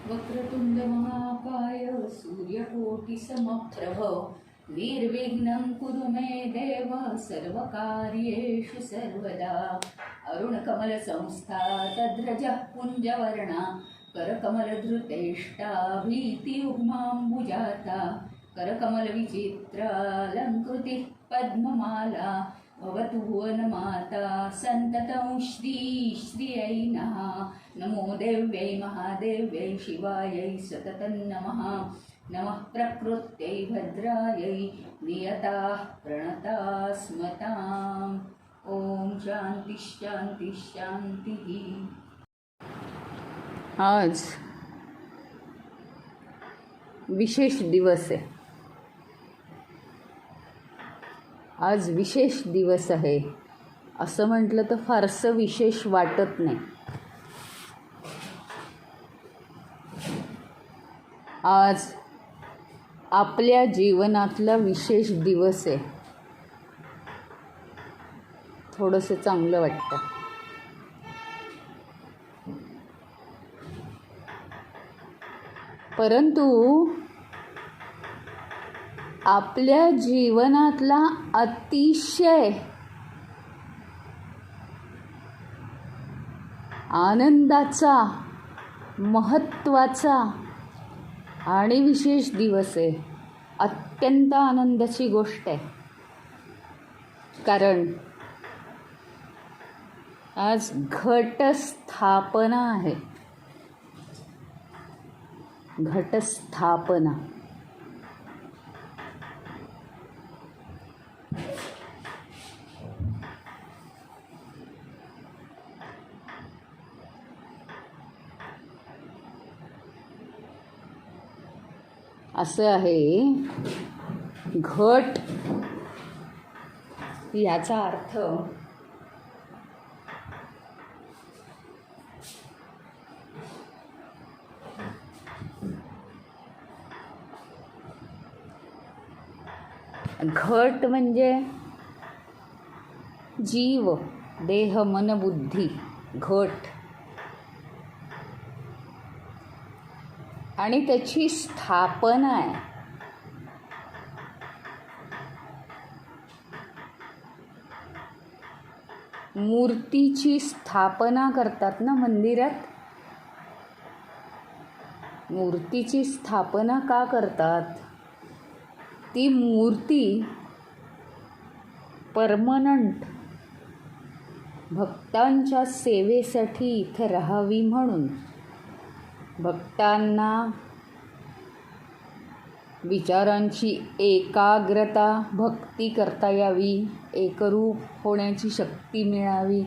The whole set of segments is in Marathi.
वक्रतुंड महाकाय सूर्यकोटिसमप्रभ निर्विघ्नं कुरु मे देव सर्वकार्येषु सर्वदा। अरुणकमलसंस्था तद्रजः पुञ्जवर्णा करकमलधृतेष्टा भीतियुग्माम्बुजाता करकमलविचित्रालङ्कृतिः पद्ममाला भवतु भुवनमाता सन्ततं श्रीयै नमः। नमो देव्यै महादेव्यै शिवायै सततं नमः। नमः प्रकृत्यै भद्रायै नियताः प्रणताः स्मताम्। ओम शांति शांति शांति। आज विशेष दिवस आहे। आज विशेष दिवस आहे असं म्हटलं तर फारसं विशेष वाटत नाही। आज आपल्या जीवनातला विशेष दिवस आहे। थोडंसं चांगलं वाटतं। परंतु आपल्या जीवनातला अतिशय आनंदाचा, महत्त्वाचा आणि विशेष दिवस आहे। अत्यंत आनंदाची गोष्ट आहे, कारण आज घटस्थापना आहे। घटस्थापना असं आहे। घट याचा अर्थ घट म्हणजे जीव, देह, मन, बुद्धी, घट, आणि त्याची स्थापना आहे। मूर्तीची स्थापना करतात ना मंदिरात। मूर्तीची स्थापना का करतात? ती मूर्ती परमनंट भक्तांच्या सेवेसाठी इथे राहावी म्हणून, भक्तांना विचारांची एकाग्रता भक्ती करता यावी, एकरूप होण्याची शक्ती मिळावी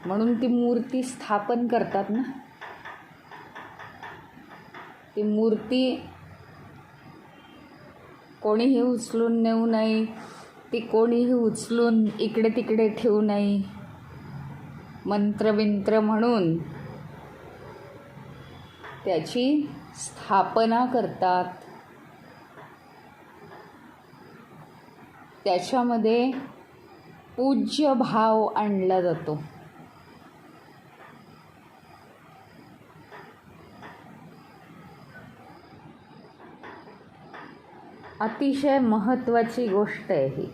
म्हणून ती मूर्ती स्थापन करतात ना। ती मूर्ती कोणीही उचलून नेऊ नये, ती कोणीही उचलून इकडे तिकडे ठेवू नये, मंत्रविंत्र म्हणून त्याची स्थापना करतात। त्याच्यामध्ये पूज्य भाव आणला जातो। अतिशय महत्त्वाची गोष्ट आहे ही।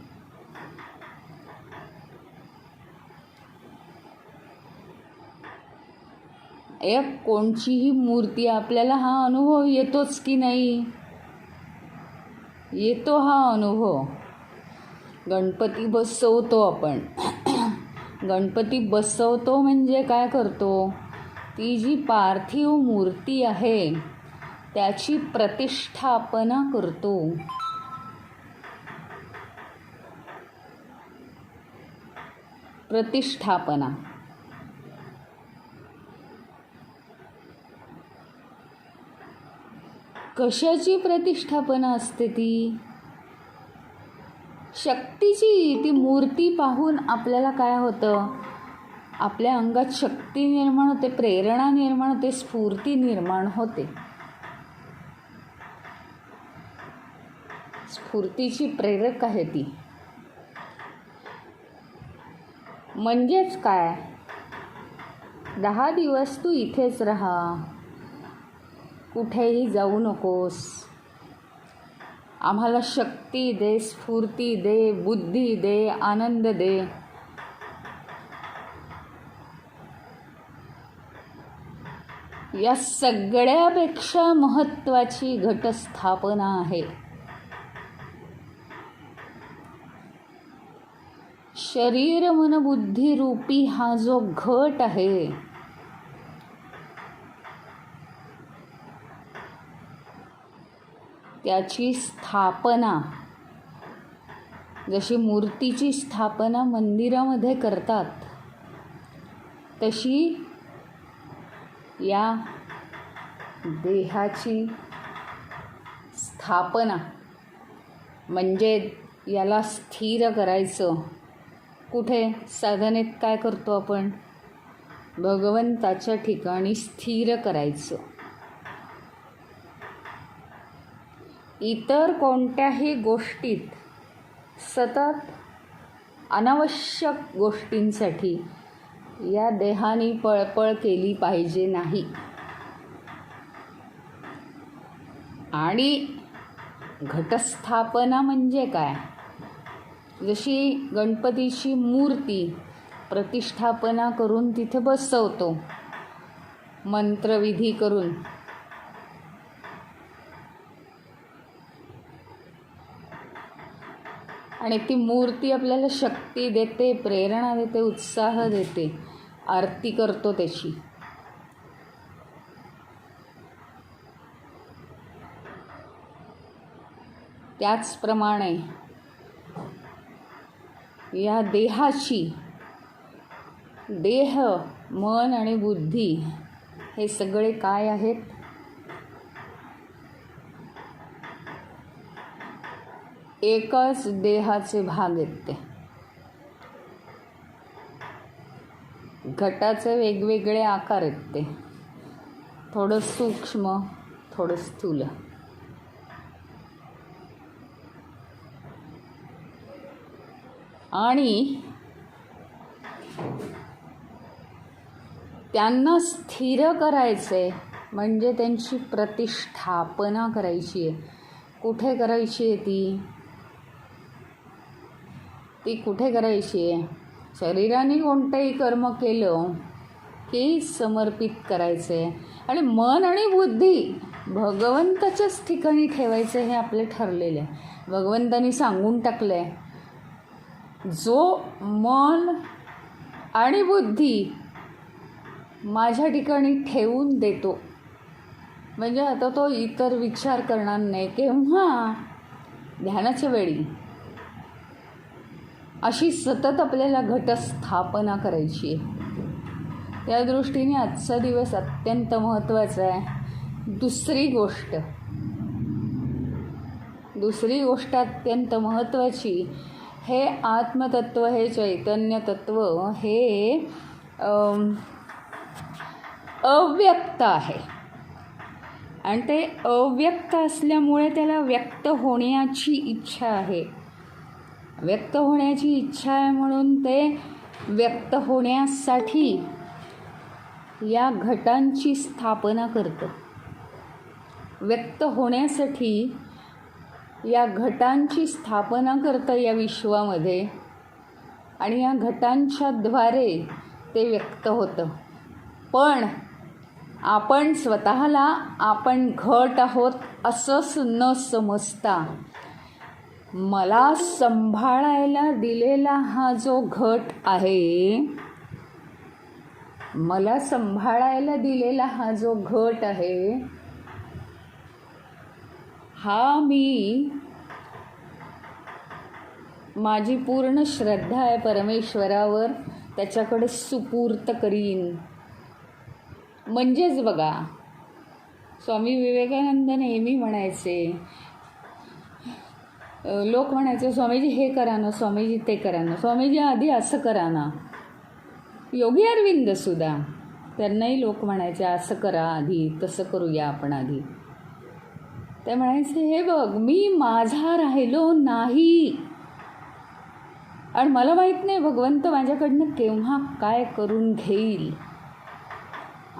एक कोणचीही मूर्ती आपल्याला हा अनुभव येतोच की नाही? येतो हा अनुभव। गणपती बसवतो आपण। गणपती बसवतो म्हणजे काय करतो? ती जी पार्थिव मूर्ती आहे त्याची प्रतिष्ठापना करतो। प्रतिष्ठापना कशाची प्रतिष्ठापना असते? ती शक्तीची। ती मूर्ती पाहून आपल्याला काय होतं? आपल्या अंगात शक्ती निर्माण होते, प्रेरणा निर्माण होते, स्फूर्ती निर्माण होते। स्फूर्तीची प्रेरक आहे ती। म्हणजेच काय? 10 दिवस तू इथेच राहा, कुठेही जाऊ नकोस. आम्हाला शक्ती दे, स्फूर्ती दे, बुद्धी दे, आनंद दे. या सगळ्यापेक्षा महत्त्वाची घटस्थापना आहे. शरीर मन बुद्धी रूपी हा जो घट आहे, त्याची स्थापना जशी मूर्तीची स्थापना मंदिरामध्ये करतात, तशी या देहाची स्थापना म्हणजे याला स्थिर करायचं. कुठे? साधनेत काय करतो आपण? भगवंताच्या ठिकाणी स्थिर करायचं. इतर कोणत्याही गोष्टीत सतत अनावश्यक गोष्टींसाठी या देहाने पळपळ केली पाहिजे नाही. आणि घटस्थापना म्हणजे काय? जशी गणपतीची मूर्ती प्रतिष्ठापना करून तिथे बसवतो मंत्रविधी करून, आणि ती मूर्ती आपल्याला शक्ती देते, प्रेरणा देते, उत्साह देते. आरती करतो त्याची. त्याचप्रमाणे या देहाची, देह, मन आणि बुद्धी हे सगळे काय आहेत? एकच देहाचे भाग आहेत. ते घटाचे वेगवेगळे आकार आहेत. ते थोडं सूक्ष्म, थोडं स्थूल. आणि त्यांना स्थिर करायचे म्हणजे त्यांची प्रतिष्ठापना करायची आहे. कुठे करायची आहे ती? ती कुठे करायची आहे? शरीराने कोणतंही कर्म केलं की समर्पित करायचे, आणि मन आणि बुद्धी भगवंताच्याच ठिकाणी ठेवायचे हे आपले ठरलेले आहे. भगवंतांनी सांगून टाकलं आहे, जो मन आणि बुद्धी माझ्या ठिकाणी ठेवून देतो, म्हणजे आता तो इतर विचार करणार नाही. केव्हा? ध्यानाच्या वेळी. अशी सतत आपल्याला घटस्थापना करायची आहे. त्या दृष्टीने आजचा दिवस अत्यंत महत्त्वाचा आहे. दुसरी गोष्ट अत्यंत महत्त्वाची, हे आत्मतत्व, हे चैतन्य तत्व हे अव्यक्त आहे. आणि ते अव्यक्त असल्यामुळे त्याला व्यक्त होण्याची इच्छा आहे. व्यक्त होण्याची इच्छा आहे म्हणून ते व्यक्त होण्यासाठी या घटांची स्थापना करतं. व्यक्त होण्यासाठी या घटांची स्थापना करतं या विश्वामध्ये, आणि या घटांच्या द्वारे ते व्यक्त होतं. पण आपण स्वतःला आपण घट आहोत असंच न समजता, मला सांभाळायला दिलेला हा जो घट आहे, मला सांभाळायला दिलेला हा जो घट आहे, हा मी, माझी पूर्ण श्रद्धा आहे परमेश्वरावर, त्याच्याकडे सुपूर्त करीन. म्हणजेच बघा, स्वामी विवेकानंद नेहमी म्हणायचे, लोक म्हणायचे स्वामीजी हे करा ना, स्वामीजी ते करा ना, स्वामीजी आधी असं करा ना. योगी अरविंद सुद्धा, त्यांनाही लोक म्हणायचे असं करा आधी, तसं करूया आपण आधी. ते म्हणायचे, हे बघ मी माझा राहिलो नाही, आणि मला माहीत नाही भगवंत माझ्याकडनं केव्हा काय करून घेईल.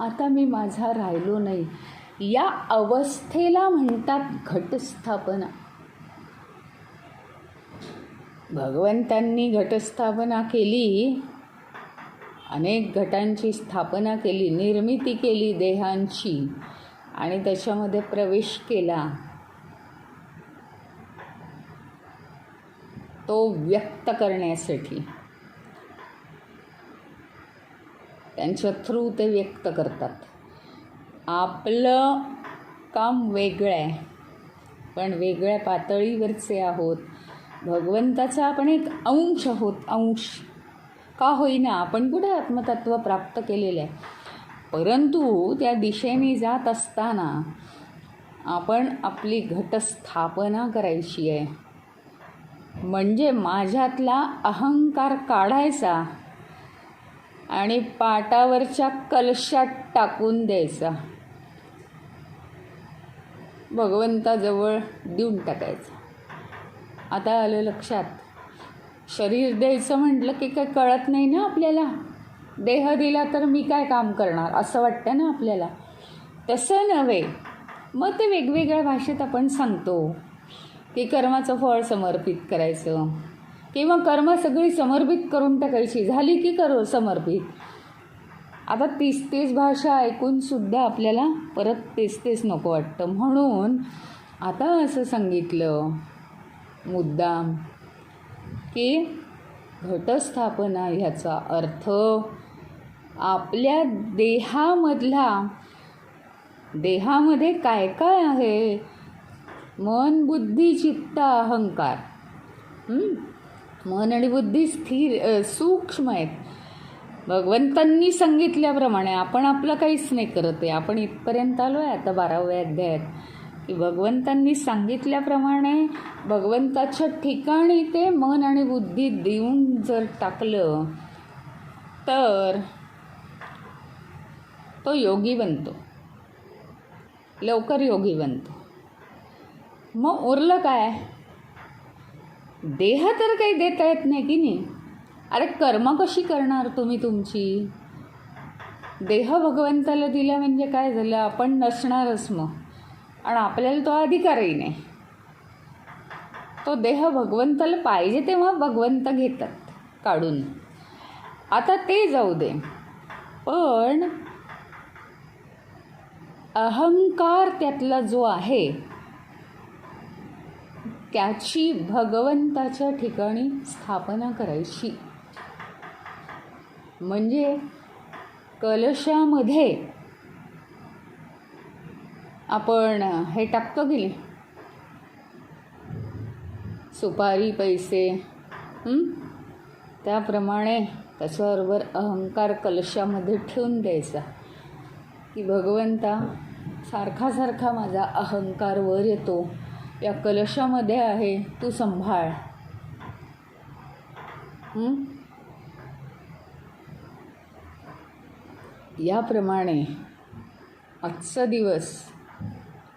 आता मी माझा राहिलो नाही. या अवस्थेला म्हणतात घटस्थापना. भगवंतांनी घटस्थापना केली, अनेक घटांची स्थापना केली, निर्मिती केली देहांची, आणि त्याच्यामध्ये प्रवेश केला. तो व्यक्त करण्यासाठी त्यांच्या थ्रू ते व्यक्त करतात. आपलं काम वेगळं आहे, पण वेगळ्या पातळीवरचे आहोत. भगवंताचा आपण एक अंश आहोत. अंश का होईना, आपण कुठे आत्मतत्व प्राप्त केलेलं आहे, परंतु त्या दिशेने जात असताना आपण आपली घटस्थापना करायची आहे. म्हणजे माझ्यातला अहंकार काढायचा आणि पाटावरच्या कलशात टाकून द्यायचा, भगवंताजवळ देऊन टाकायचा. आता आलं लक्षात. शरीर द्यायचं म्हटलं की काय कळत नाही ना आपल्याला. देह दिला तर मी काय काम करणार असं वाटतं ना आपल्याला. तसं नव्हे. मग ते वेगवेगळ्या भाषेत आपण सांगतो की कर्माचं फळ समर्पित करायचं, किंवा कर्म सगळी समर्पित करून टाकायची, झाली की कर समर्पित. आता 30 भाषा ऐकूनसुद्धा आपल्याला परत तेच नको वाटतं. म्हणून आता असं सांगितलं मुद्दाम की घटस्थापना ह्याचा अर्थ आपल्या देहामध्ये काय काय आहे, मन, बुद्धी, चित्त, अहंकार. मन आणि बुद्धी स्थिर सूक्ष्म आहेत. भगवंतांनी सांगितल्याप्रमाणे आपण आपलं काहीच नाही करत आहे. आपण इथपर्यंत आलो आहे आता 12व्या अध्यायात, की भगवंतांनी सांगितल्याप्रमाणे भगवंताच्या ठिकाणी ते मन आणि बुद्धी देऊन जर टाकलं तर तो योगी बनतो, लवकर योगी बनतो. मग उरलं काय? देह तर काही देता येत नाही की नाही. अरे कर्म कशी करणार तुम्ही तुमची? देह भगवंताला दिला म्हणजे काय झालं, आपण नसणारच मग, आणि आपल्याला तो अधिकारही नाही. तो देह भगवंताला पाहिजे तेव्हा भगवंत घेतात काढून. आता ते जाऊ दे, पण अहंकार त्यातला जो आहे त्याची भगवंताच्या ठिकाणी स्थापना करायची. म्हणजे कलशामध्ये आपण हे टाकतो की नाही, सुपारी, पैसे, त्याप्रमाणे त्याच्याबरोबर अहंकार कलशामध्ये ठेवून द्यायचा की भगवंता सारखा माझा अहंकार वर येतो, या कलशामध्ये आहे, तू संभाळ. याप्रमाणे आजचा दिवस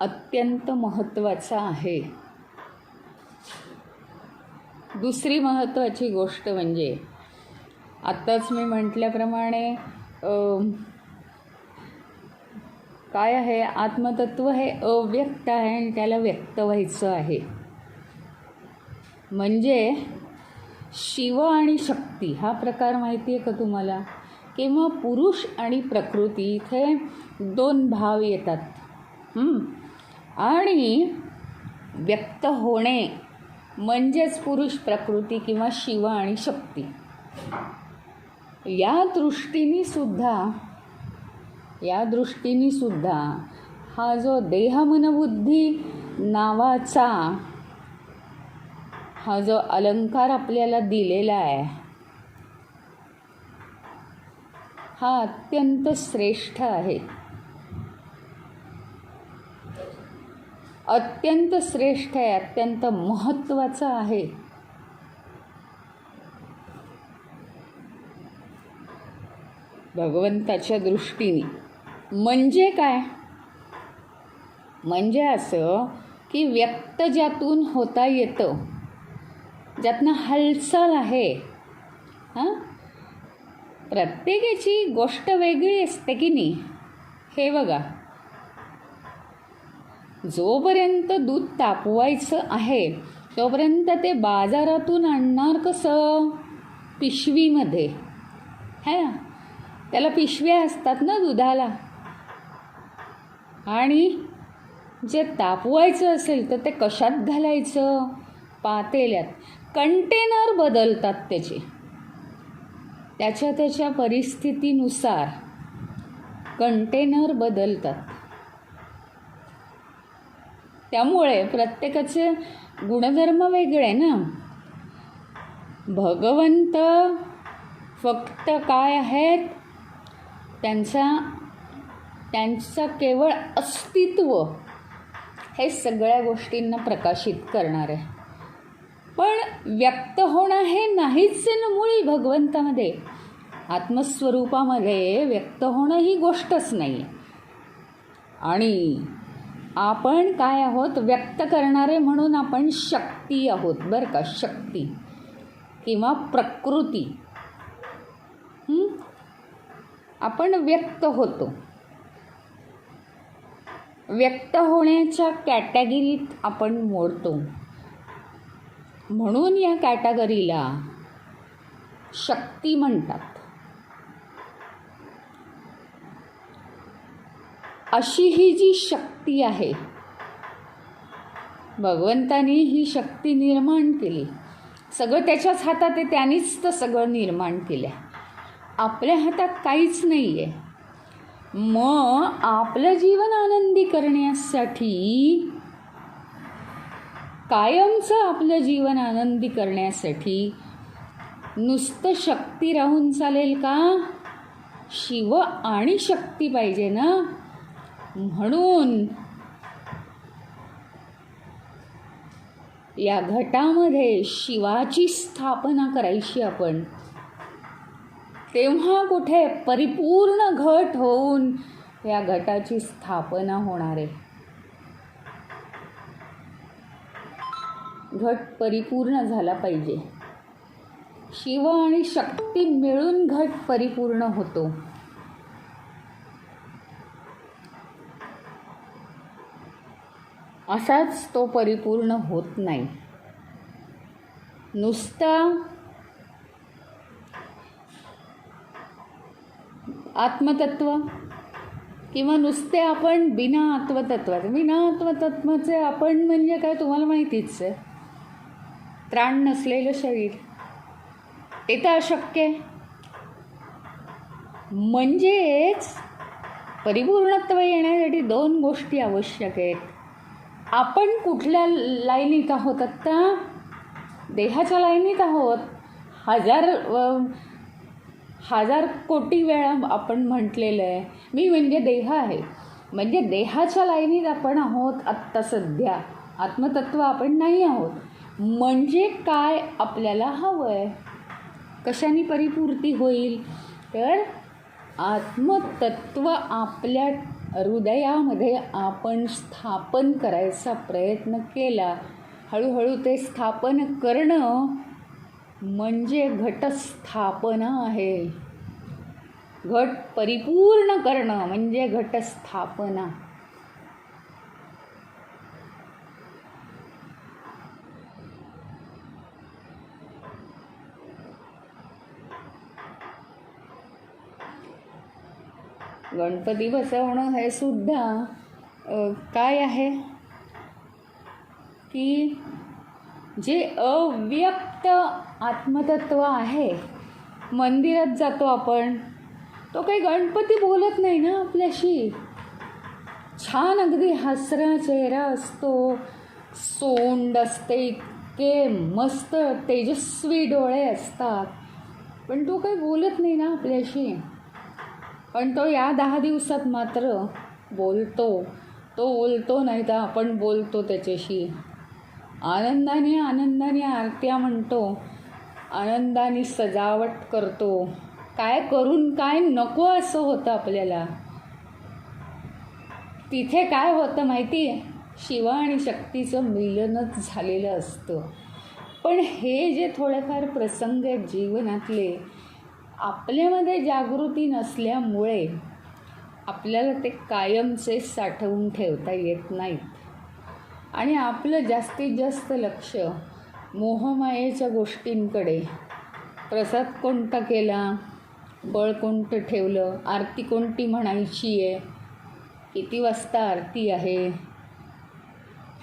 अत्यंत महत्त्वाचा आहे. दुसरी महत्त्वाची गोष्ट म्हणजे आत्ताच मी म्हटल्याप्रमाणे काय आहे, आत्मतत्व हे अव्यक्त आहे आणि त्याला व्यक्त व्हायचं आहे. म्हणजे शिव आणि शक्ती हा प्रकार माहिती आहे का तुम्हाला? किंवा पुरुष आणि प्रकृती, इथे 2 भाव येतात. आणि व्यक्त होणे म्हणजेच पुरुष प्रकृती किंवा शिव आणि शक्ती. या दृष्टीने सुद्धा हा जो देहमनबुद्धी नावाचा हा जो अलंकार आपल्याला दिलेला आहे, हा अत्यंत श्रेष्ठ आहे. अत्यंत श्रेष्ठ आहे, अत्यंत महत्त्वाचा आहे. भगवंताच्या दृष्टीने. म्हणजे काय? म्हणजे असं की व्यक्त ज्यातून होता येतं, ज्यातनं हालचाल आहे. प्रत्येकाची गोष्ट वेगळी असते की नाही. हे बघा, जोपर्यंत दूध तापवायचं आहे तोपर्यंत ते बाजारातून आणणार कसं? पिशवीमध्ये, है ना. त्याला पिशव्या असतात ना दुधाला. आणि जे तापवायचं असेल तर ते कशात घालायचं? पातेल्यात. कंटेनर बदलतात त्याचे, त्याच्या परिस्थितीनुसार कंटेनर बदलतात. त्यामुळे प्रत्येकाचे गुणधर्म वेगळे ना. भगवंत फक्त काय आहेत? त्यांचं केवळ अस्तित्व हे सगळ्या गोष्टींना प्रकाशित करणार आहे. पण व्यक्त होणं हे नाहीच आहे ना मुळी भगवंतामध्ये. आत्मस्वरूपामध्ये व्यक्त होणं ही गोष्टच नाही. आणि आपण काय आहोत? व्यक्त करणारे म्हणून आपण शक्ती आहोत बरं का. शक्ती किंवा प्रकृती. आपण व्यक्त होतो. व्यक्त होण्याच्या कॅटेगरीत आपण मोडतो. म्हणून या कॅटेगरीला शक्ती म्हणतात. अशी ही जी शक्ती आहे, भगवंतानी ही शक्ती निर्माण केली. सगळं त्याच्याच हातात आहे. त्यानेच तर सगळं निर्माण केलं. आपल्या हातात काहीच नाही आहे. मग आपलं जीवन आनंदी करण्यासाठी, कायमचं आपलं जीवन आनंदी करण्यासाठी नुसतं शक्ती राहून चालेल का? शिव आणि शक्ती पाहिजे ना. म्हणून या घटामध्ये शिवाची स्थापना करायची आपण. तेव्हा कुठे परिपूर्ण घट होऊन या घटाची स्थापना होणार आहे. घट परिपूर्ण झाला पाहिजे. शिव आणि शक्ती मिळून घट परिपूर्ण होतो. असाच तो परिपूर्ण होत नाही. नुसता आत्मतत्व किंवा नुसते आपण बिना आत्मतत्वाचे आपण म्हणजे काय तुम्हाला माहितीच आहे. त्राण नसलेलं शरीर, ते तर अशक्य आहे. म्हणजेच परिपूर्णत्व येण्यासाठी दोन गोष्टी आवश्यक आहेत. आपण कुठल्या लाईनीत आहोत आत्ता? देहाच्या लाईनीत आहोत. हजार कोटी वेळा आपण म्हटलेलं आहे, मी म्हणजे देह आहे. म्हणजे देहाच्या लाईनीत आपण आहोत आत्ता सध्या. आत्मतत्व आपण नाही आहोत. म्हणजे काय आपल्याला हवं आहे? कशाने परिपूर्ती होईल? तर आत्मतत्व आपल्या हृदयामध्ये आपण स्थापन करायचा प्रयत्न केला. हळूहळू ते स्थापन करणं म्हणजे घटस्थापना आहे. घट परिपूर्ण करणं म्हणजे घटस्थापना. गणपती बसवणं हे सुद्धा काय आहे की जे अव्यक्त आत्मतत्व आहे. मंदिरात जातो आपण, तो काही गणपती बोलत नाही ना आपल्याशी. छान अगदी हसरा चेहरा असतो, सोंड असते, इतके मस्त तेजस्वी डोळे असतात, पण तो काही बोलत नाही ना आपल्याशी. पण तो या 10 दिवसात मात्र बोलतो. तो बोलतो नाही तर आपण बोलतो त्याच्याशी. आनंदाने आरत्या म्हणतो, आनंदाने सजावट करतो. काय करून काय नको असं होतं आपल्याला. तिथे काय होतं माहिती आहे? शिव आणि शक्तीचं मिलनच झालेलं असतं. पण हे जे थोडेफार प्रसंग आहेत जीवनातले, आपल्यामध्ये जागृती नसल्यामुळे आपल्याला ते कायमचे साठवून ठेवता येत नाहीत. आणि आपलं जास्तीत जास्त लक्ष मोहमायेच्या गोष्टींकडे, प्रसाद कोणता केला, बळ कोणतं ठेवलं, आरती कोणती म्हणायची आहे, किती वाजता आरती आहे,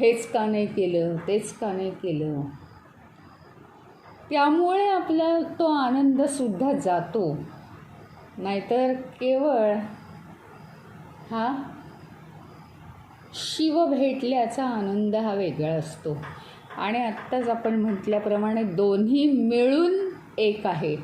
हेच का नाही केलं, तेच का नाही केलं, त्यामुळे आपला तो आनंदसुद्धा जातो. नाहीतर केवळ हा शिव भेटल्याचा आनंद हा वेगळा असतो. आणि आत्ताच आपण म्हटल्याप्रमाणे दोन्ही मिळून एक आहे.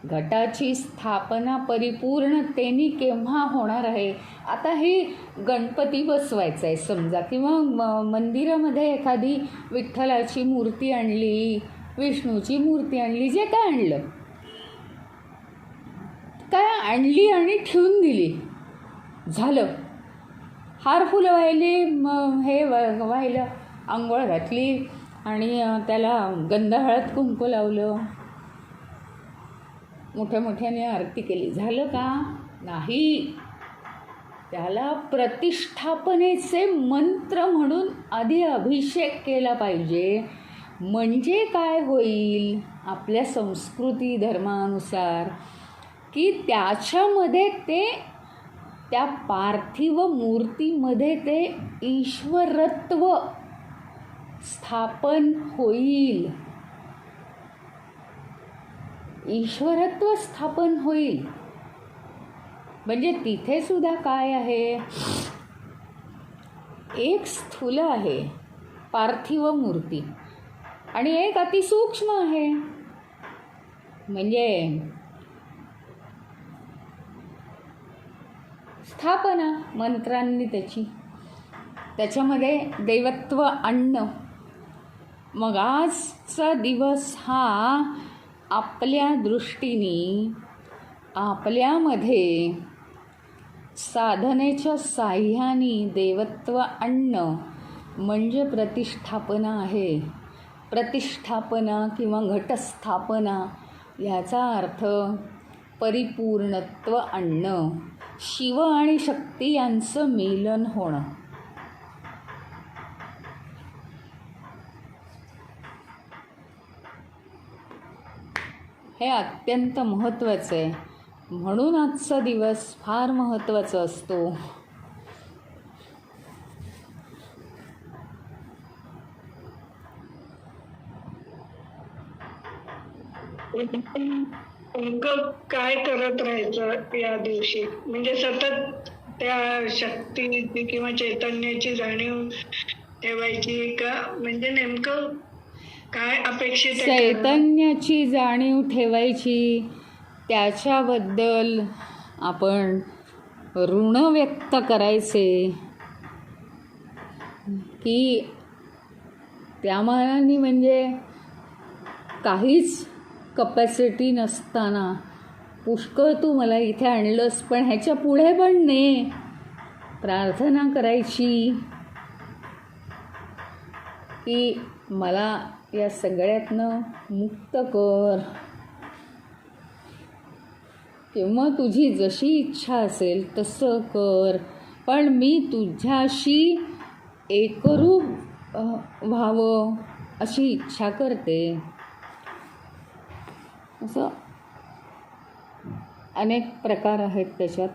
घटाची स्थापना परिपूर्णतेने केव्हा होणार आहे? आता हे गणपती बसवायचा आहे समजा, किंवा मंदिरामध्ये एखादी विठ्ठलाची मूर्ती आणली, विष्णूची मूर्ती आणली, जे काय आणलं, काय आणली आणि ठेवून दिली, झालं. हार फुलं वाहिली, हे वाहिलं, आंघोळ घातली आणि त्याला गंध हळद कुंकू लावलं, मोठ्या मोठ्याने आरती केली, झालं का? नाही. त्याला प्रतिष्ठापनेचे मंत्र म्हणून आधी अभिषेक केला पाहिजे. म्हणजे काय होईल आपल्या संस्कृती धर्मानुसार, की त्याच्यामध्ये ते, त्या पार्थिव मूर्तीमध्ये ते ईश्वरत्व स्थापन होईल. ईश्वरत्व स्थापन होईल. म्हणजे तिथे सुद्धा काय आहे, एक स्थूल आहे पार्थिव मूर्ती आणि एक अतिसूक्ष्म आहे. म्हणजे स्थापना मंत्रांनी त्याच्यामध्ये दैवत्व आणणं. मग आजचा दिवस हा आपल्या दृष्टीने आपल्यामध्ये साधनेच्या साह्याने देवत्व आणणं म्हणजे प्रतिष्ठापना आहे. प्रतिष्ठापना किंवा घटस्थापना याचा अर्थ परिपूर्णत्व आणणं, शिव आणि शक्ती यांचं मिलन होणं. हे अत्यंत महत्त्वाचं आहे. म्हणून आजचा दिवस फार महत्त्वाचा असतो. नेमकं काय करत राहायचं या दिवशी? म्हणजे सतत त्या शक्तीची किंवा चैतन्याची जाणीव ठेवायची का? म्हणजे नेमकं काय अपेक्षित आहे? चैतन्याची जाणीव ठेवायची, त्याच्याबद्दल आपण ऋण व्यक्त करायचे की त्या मानाने म्हणजे काहीच कपॅसिटी नसताना पुष्कळ तू मला इथे आणलंस, पण ह्याच्या पुढे पण ने. प्रार्थना करायची की मला या सगळ्यातनं मुक्त कर, किंवा तुझी जशी इच्छा असेल तसं कर, पण मी तुझ्याशी एकरूप व्हावं अशी इच्छा करते. असं अनेक प्रकार आहेत त्याच्यात.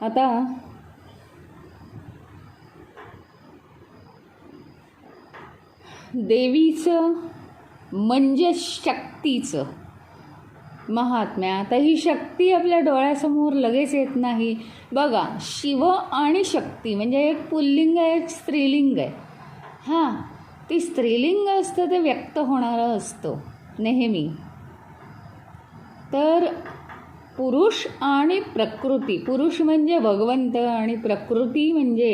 आता देवीचं म्हणजे शक्तीचं महात्म्य. आता ही शक्ती आपल्या डोळ्यासमोर लगेच येत नाही. बघा, शिव आणि शक्ती म्हणजे एक पुल्लिंग आहे, एक स्त्रीलिंग आहे. हां, ती स्त्रीलिंग असतं ते व्यक्त होणारं असतं नेहमी. तर पुरुष आणि प्रकृती, पुरुष म्हणजे भगवंत आणि प्रकृती म्हणजे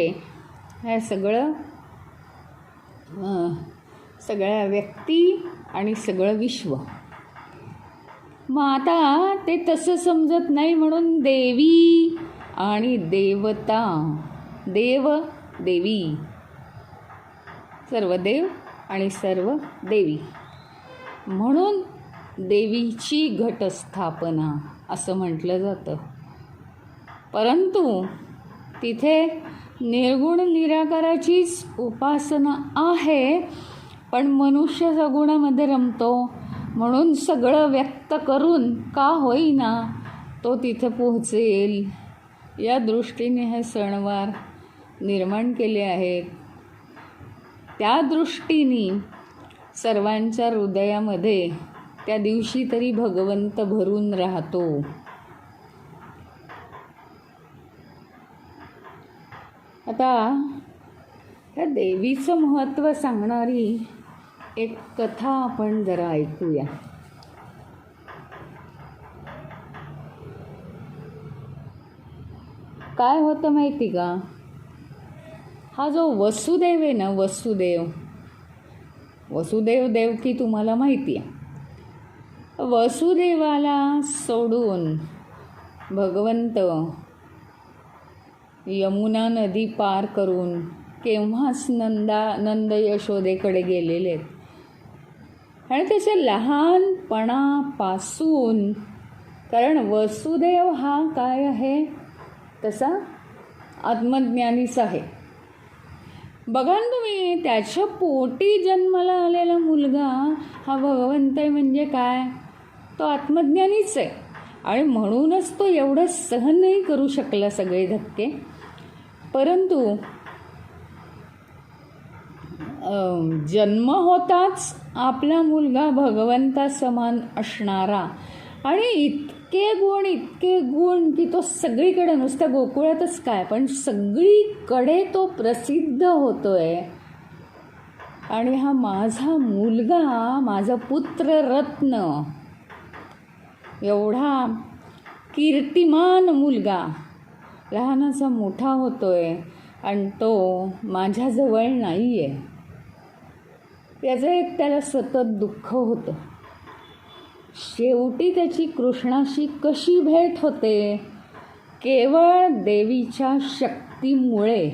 हे सगळ्या व्यक्ती आणि सगळं विश्व. मग आता ते तसं समजत नाही, म्हणून देवी आणि देवता, देव देवी, सर्व देव आणि सर्व देवी, म्हणून देवीची घटस्थापना असं म्हटलं जातं. परंतु तिथे निर्गुण निराकाराचीच उपासना आहे, पण मनुष्य सगुणामध्ये रमतो म्हणून सगळं व्यक्त करून का होईना तो तिथे पोहोचेल, या दृष्टीने हे सणवार निर्माण केले आहेत. त्या दृष्टीने सर्वांच्या हृदयामध्ये त्या दिवशी तरी भगवंत भरून राहतो. आता त्या देवीचं महत्त्व सांगणारी एक कथा आपण जरा ऐकूया. काय होतं माहिती का, हा जो वसुदेव आहे ना, वसुदेव देवकी तुम्हाला माहिती आहे. वसुदेवाला सोडून भगवंत यमुना नदी पार करून केव्हाच नंद यशोदेकडे गेलेले आहेत. आणि त्याच्या लहानपणापासून, कारण वसुदेव हा काय आहे तसा आत्मज्ञानीच आहे. बघा ना तुम्ही, त्याच्या पोटी जन्माला आलेला मुलगा हा भगवंत आहे म्हणजे काय, तो आत्मज्ञानीच आहे. आणि म्हणूनच तो एवढं सहन नाही करू शकला सगळे धक्के. परंतु जन्म होताच आपला मुलगा भगवंता समान असणारा आणि इतके गुण की तो सगळीकडे, नुसत्या गोकुळातच काय पण सगळीकडे तो प्रसिद्ध होतोय. आणि हा माझा मुलगा, माझा पुत्र रत्न, एवढा कीर्तिमान मुलगा लहानाचा मोठा होतोय आणि तो माझ्याजवळ नाही आहे, याचं एक त्याला सतत दुःख होतं. शेवटी त्याची कृष्णाशी कशी भेट होते, केवळ देवीच्या शक्तीमुळे.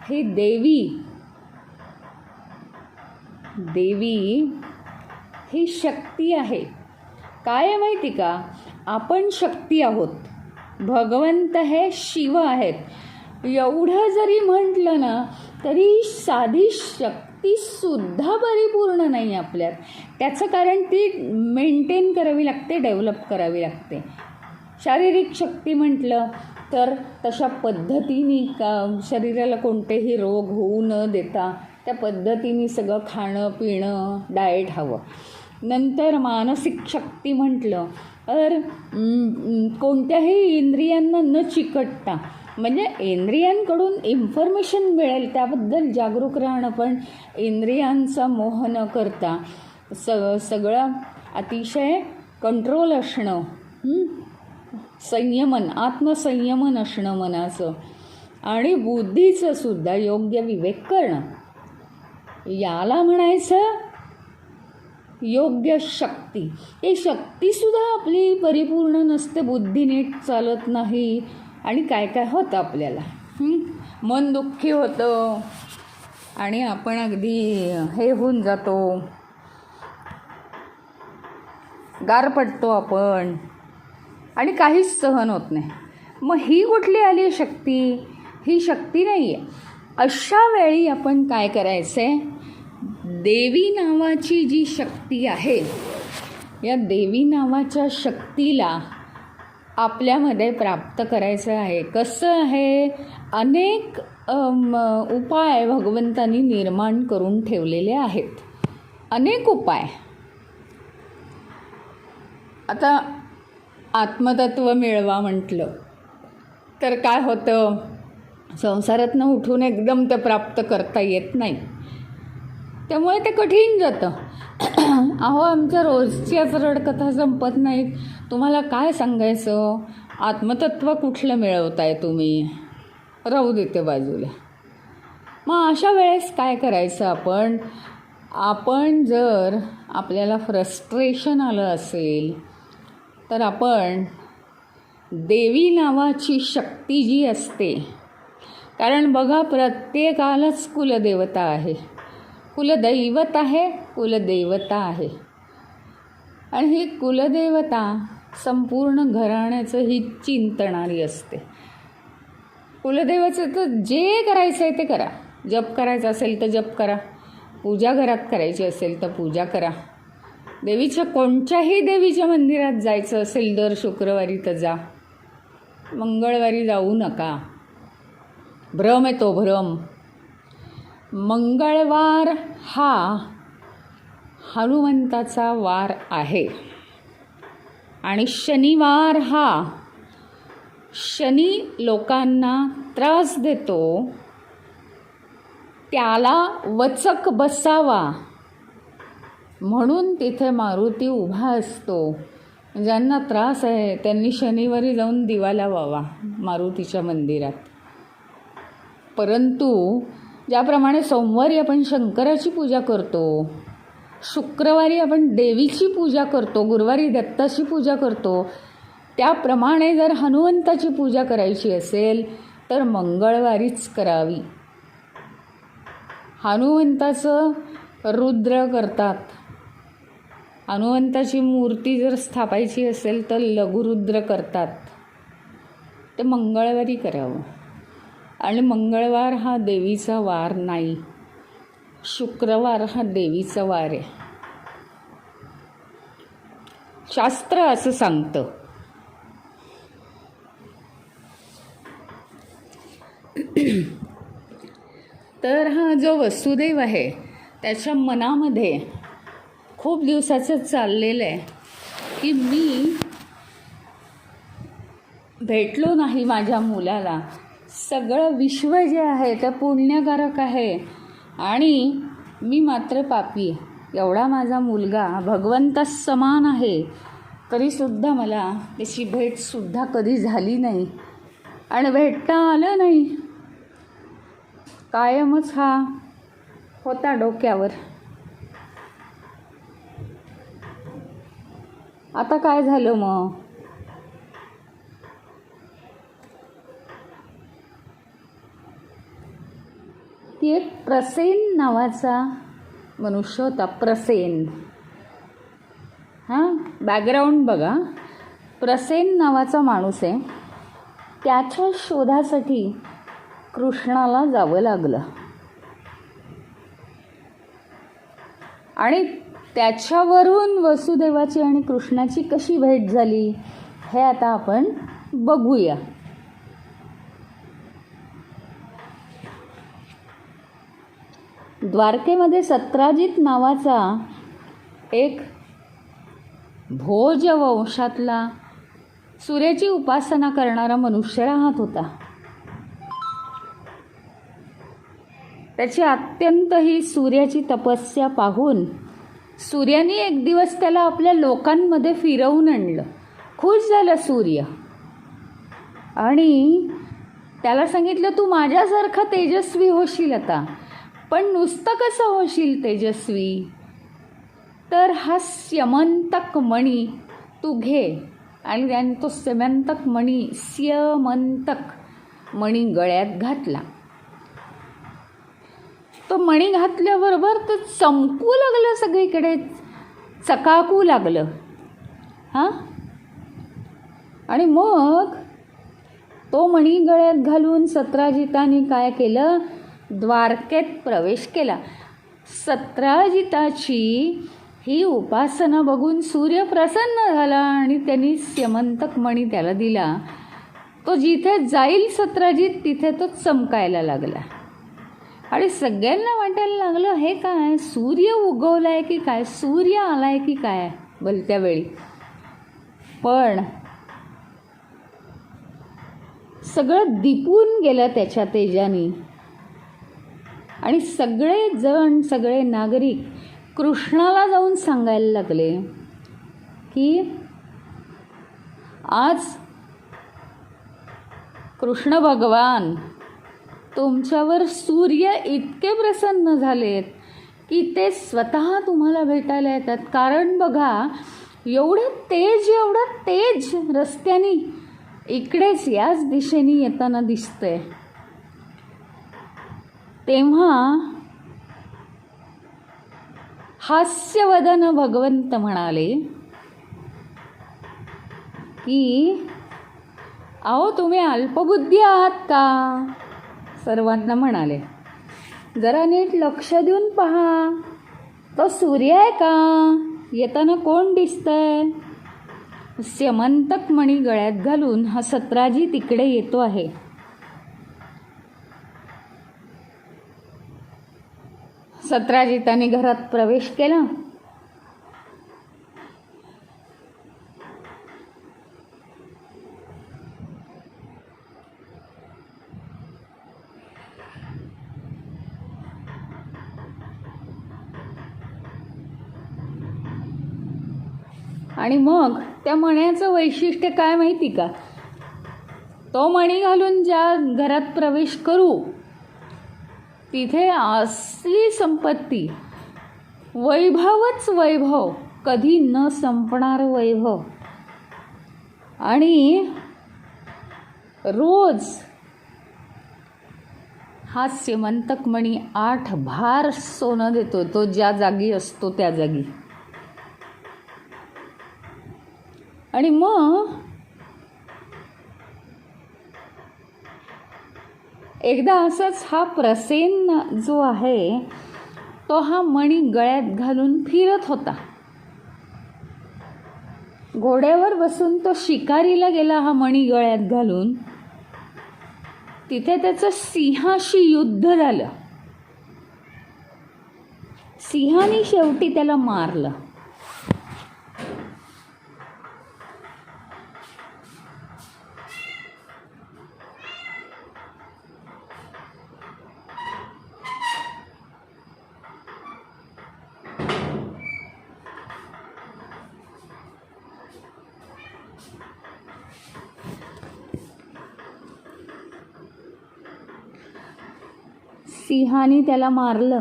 हे देवी ही शक्ती आहे. काय आहे माहिती का, आपण शक्ती आहोत, भगवंत हे शिव आहेत. एवढं जरी म्हटलं ना तरी साधी शक्तीसुद्धा परिपूर्ण नाही आपल्यात. त्याचं कारण ती मेंटेन करावी लागते, डेव्हलप करावी लागते. शारीरिक शक्ती म्हटलं तर तशा पद्धतीने शरीराला कोणतेही रोग होऊ न देता त्या पद्धतीने सगळं खाणं पिणं डाएट हवं. नंतर मानसिक शक्ती म्हटलं तर कोणत्याही इंद्रियांना न चिकटता, म्हणजे इंद्रियांकडून इन्फॉर्मेशन मिळेल त्याबद्दल जागरूक राहणं, पण इंद्रियांचा मोह न करता सगळं अतिशय कंट्रोल असणं, संयमन, आत्मसंयमन असणं मनाचं, आणि बुद्धीचं सुद्धा योग्य विवेक करणं, याला म्हणायचं योग्य शक्ती. ही शक्तीसुद्धा आपली परिपूर्ण नसते, बुद्धी नीट चालत नाही आणि काय काय होतं आपल्याला. मन दुःखी होतं आणि आपण अगदी हे होऊन जातो, गार पडतो आपण आणि काहीच सहन होत नाही. मग ही कुठली आली शक्ती, ही शक्ती नाही आहे. अशा वेळी आपण काय करायचं, देवी नावाची जी शक्ती आहे, या देवी नावाच्या शक्तीला आपल्यामध्ये प्राप्त करायचं आहे. कसं आहे, अनेक उपाय भगवंतांनी निर्माण करून ठेवलेले आहेत, अनेक उपाय. आता आत्मतत्व मिळवा म्हटलं तर काय होतं, संसारातनं उठून एकदम ते प्राप्त करता येत नाही, त्यामुळे ते कठीण जातं. अहो, आमच्या रोजच्याच रडकथा संपत नाहीत, तुम्हाला काय सांगायचं, आत्मतत्व कुठलं मिळवताय तुम्ही, राहू देते बाजूला. मग अशा वेळेस काय करायचं, आपण जर आपल्याला फ्रस्ट्रेशन आलं असेल तर आपण देवी नावाची शक्ती जी असते, कारण बघा प्रत्येकालाच कुलदेवता आहे, कुलदैवत आहे, कुलदेवता आहे. आणि ही कुलदेवता संपूर्ण घराण्याचं ही चिंतणारी असते. कुलदेवाचं तर जे करायचं आहे ते करा. जप करायचा असेल तर जप करा, पूजा घरात करायची असेल तर पूजा करा. देवीच्या कोणत्याही देवीच्या मंदिरात जायचं असेल दर शुक्रवारी तर जा, मंगळवारी जाऊ नका. भ्रम आहे तो भ्रम. मंगळवार हा हनुमंताचा वार आहे आणि शनिवार हा शनी लोकांना त्रास देतो, त्याला वचक बसावा म्हणून तिथे मारुती उभा असतो. ज्यांना त्रास आहे त्यांनी शनिवारी जाऊन दिवा लावावा मारुतीच्या मंदिरात. परंतु ज्याप्रमाणे सोमवारी आपण शंकराची पूजा करतो, शुक्रवारी आपण देवीची पूजा करतो, गुरुवारी दत्ताची पूजा करतो, त्याप्रमाणे जर हनुमंताची पूजा करायची असेल तर मंगळवारीच करावी. हनुमंताचं रुद्र करतात. हनुमंताची मूर्ती जर स्थापायची असेल तर लघुरुद्र करतात. ते मंगळवारी करावं. आणि मंगळवार हा देवीचा वार नाही, शुक्रवार हा देवीचा वार आहे. शास्त्र असं सांगतं. तर हा जो वसुदेव आहे त्याच्या मनामध्ये खूप दिवसाचं चाललेलं आहे की मी भेटलो नाही माझ्या मुलाला. सगळं विश्व जे आहे ते पुण्यकारक आहे आणि मी मात्र पापी. एवढा माझा मुलगा भगवंता समान आहे तरीसुद्धा मला त्याची भेटसुद्धा कधी झाली नाही आणि भेटता आलं नाही. कायमच हा होता डोक्यावर. आता काय झालं मग? ती एक प्रसेन नावाचा मनुष्य होता. प्रसेन, हां, बॅकग्राऊंड बघा. प्रसेन नावाचा माणूस आहे. त्याच्या शोधासाठी कृष्णाला जावं लागलं आणि त्याच्यावरून वसुदेवाची आणि कृष्णाची कशी भेट झाली हे आता आपण बघूया. द्वारकेमध्ये सत्राजित नावाचा एक भोज वंशातला सूर्याची उपासना करणारा मनुष्य राहत होता. त्याची अत्यंत ही सूर्याची तपस्या पाहून सूर्याने एक दिवस त्याला आपल्या लोकांमध्ये फिरवून आणलं. खुश झाला सूर्य आणि त्याला सांगितलं, तू माझ्यासारखा तेजस्वी होशील आता, पण नुसतं कसं होशील तेजस्वी? तर हा स्यमंतक मणी तू घे. आणि त्याने तो स्यमंतक मणी गळ्यात घातला. तो मणी घातल्याबरोबर तो चमकू लागलं, सगळीकडे चकाकू लागलं. हां, आणि मग तो मणी गळ्यात घालून सत्राजिताने काय केलं? द्वारकेत प्रवेश केला. सत्राजिताची ही उपासना बघून सूर्य प्रसन्न झाला आणि त्यांनी स्यमंतक मणी त्याला दिला. तो जिथे जाईल सत्राजित तिथे तो चमकायला लागला आणि सगळ्यांना वाटायला लागलं, हे काय सूर्य उगवलाय की काय, सूर्य आलाय की काय भलत्या वेळी. पण सगळं दिपून गेलं त्याच्या तेजाने आणि सगळे नागरिक कृष्णाला जाऊन सांगायला लागले की आज कृष्ण भगवान तुमच्यावर सूर्य इतके प्रसन्न झालेत की ते स्वतः तुम्हाला भेटायला येतात. कारण बघा, एवढं तेज रस्त्याने इकडेच याच दिशेने येताना दिसतंय. तेव्हा हास्यवदन भगवंत म्हणाले, की अहो तुम्ही अल्पबुद्धी आहात का, सर्वांना म्हणाले. जरा नीट लक्ष देऊन पहा, तो सूर्य आहे का, येताना कोण दिसतंय. स्यमंतक मणी गळ्यात घालून हा सत्राजी तिकडे येतो आहे. सत्राजिताने घरात प्रवेश केला. आणि मग त्या मण्याचं वैशिष्ट्य काय माहिती का, तो मणी घालून ज्या घरात प्रवेश करू तिथे असली संपत्ती, वैभवच वैभव, कधी न संपणार वैभव. आणि रोज हा स्यमंतक मणी 8 भार सोनं देतो, तो ज्या जागी असतो त्या जागी. आणि मग एकदा असंच हा प्रसेन जो आहे तो हा मणी गळ्यात घालून फिरत होता. घोड्यावर बसून तो शिकारीला गेला हा मणी गळ्यात घालून. तिथे त्याचं सिंहाशी युद्ध झालं. सिंहाने शेवटी त्याला मारलं. सिंहाने त्याला मारलं.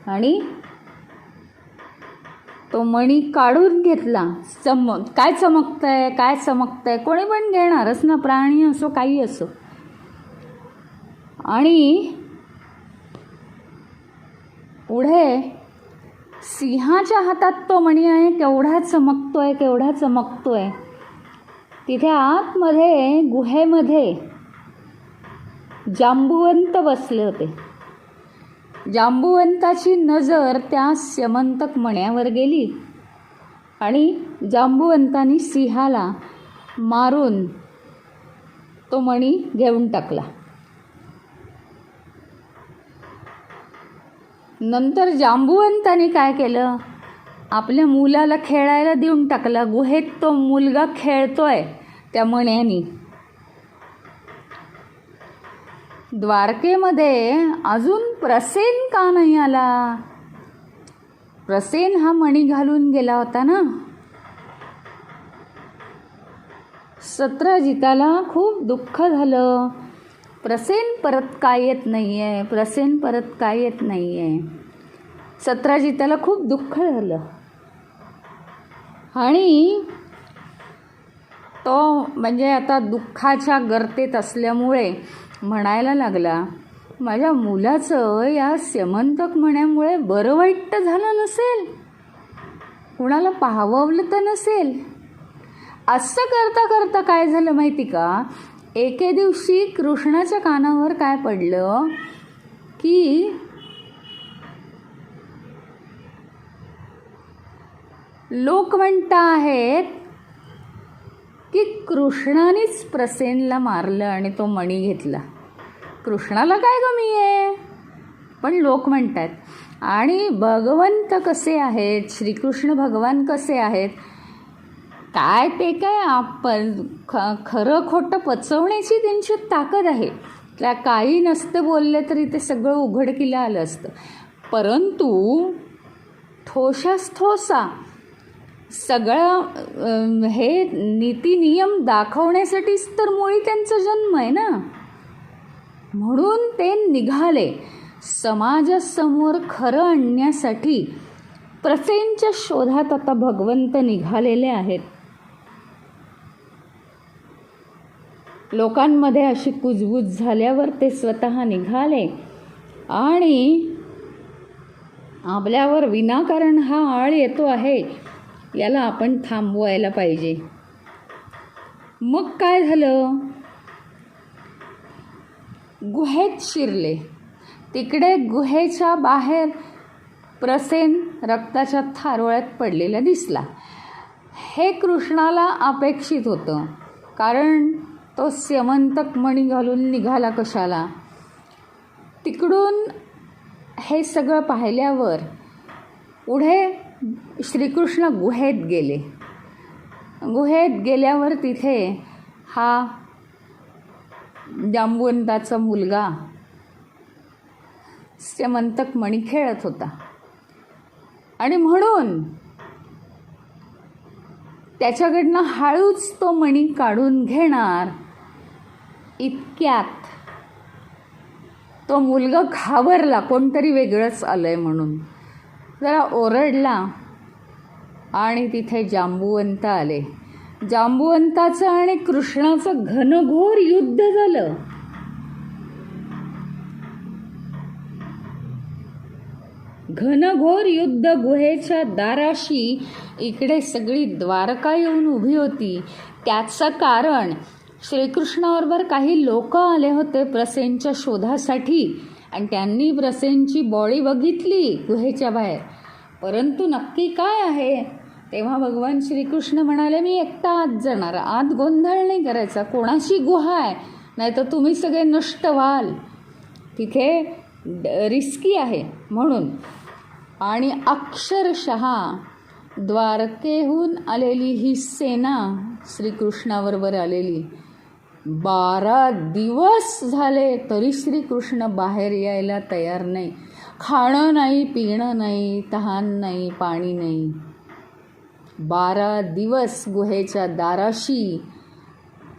आणि तो मणी काढून घेतला. काय चमकतंय, काय चमकतंय, कोणी पण घेणारच ना, प्राणी असो काही असो. आणि पुढे सिंहाच्या हातात तो मणी आहे, केवढा चमकतोय, केवढा चमकतोय. तिथे आतमध्ये गुहेमध्ये जांबुवंत बसले होते. जांबुवंताची नजर त्या स्यमंतक मण्यावर गेली आणि जांबुवंतानी सिंहाला मारून तो मणी घेऊन टाकला. नंतर जांबुवंताने काय केलं, आपल्या मुलाला खेळायला देऊन टाकला. गुहेत तो मुलगा खेळतोय त्या मण्यानी. द्वारकेमध्ये अजून प्रसेन का नाही आला. प्रसेन हा मणी घालून गेला होता ना. सत्राजिताला खूप दुःख झालं. प्रसेन परत काय येत नाही आहे, प्रसेन परत काय येत नाही आहे. सत्राजिताला खूप दुःख झालं. आणि तो म्हणजे आता दुःखाच्या गर्तेत असल्यामुळे म्हणायला लागला, माझ्या मुलाचं या स्यमंतक मण्यामुळे बरं वाईट झालं नसेल, कुणाला पाहावलं तर नसेल. असं करता करता काय झालं माहिती का, एके दिवशी कृष्णाच्या कानावर काय पडलं की लोक म्हणता आहेत की कृष्णानेच प्रसेनला मारलं आणि तो मणी घेतला. कृष्णाला काय कमी आहे, पण लोक म्हणतात. आणि भगवंत कसे आहेत, श्रीकृष्ण भगवान कसे आहेत, काय ते काय आपण खरं खोटं पचवण्याची त्यांची ताकद आहे. त्या काही नसतं बोलले तरी ते सगळं उघडकीला आलं असतं. परंतु ठोसास ठोसा सगळं हे नीती नियम दाखवण्यासाठीच तर मुळी त्यांचा जन्म आहे ना. म्हणून ते निघाले समाजासमोर खरं आणण्यासाठी. प्रसेनच्या शोधात आता भगवंत निघालेले आहेत. लोकांमध्ये अशी कुजबूज झाल्यावर ते स्वतः निघाले आणि आपल्यावर विनाकारण हा आळ येतो आहे याला आपण थांबवायला पाहिजे. मग काय झालं, गुहेत शिरले. तिकडे गुहेच्या बाहेर प्रसेन रक्ताच्या थारोळ्यात पडलेला दिसला. हे कृष्णाला अपेक्षित होतं, कारण तो स्यमंतक मणी घालून निघाला कशाला. तिकडून हे सगळं पाहिल्यावर पुढे श्रीकृष्ण गुहेत गेले. गुहेत गेल्यावर तिथे हा जांबुवंताचा मुलगा स्यमंतक मणी खेळत होता आणि म्हणून त्याच्याकडनं हळूच तो मणी काढून घेणार इतक्यात तो मुलगा घाबरला, कोणतरी वेगळंच आलंय म्हणून जरा ओरडला आणि तिथे जांबुवंत आले. जांबुवंताचं आणि कृष्णाचं घनघोर युद्ध झालं. घनघोर युद्ध. गुहेच्या दाराशी इकडे सगळी द्वारका येऊन उभी होती. त्याचं कारण श्रीकृष्णाबरोबर काही लोक आले होते प्रसेनच्या शोधासाठी आणि त्यांनी प्रसेनची बॉडी बघितली गुहेच्या बाहेर, परंतु नक्की काय आहे. तेव्हा भगवान श्रीकृष्ण म्हणाले, मी एकटा आत जाणार, आत गोंधळ नाही करायचा, कोणाची गुहा आहे, नाही तर तुम्ही सगळे नष्ट व्हाल, तिथे रिस्की आहे म्हणून. आणि अक्षरशः द्वारकेहून आलेली ही सेना श्रीकृष्णाबरोबर आलेली 12 दिवस झाले तरी श्रीकृष्ण बाहेर यायला तयार नाही. खाणं नाही, पिणं नाही, तहान नाही, पाणी नाही. 12 दिवस गुहेच्या दाराशी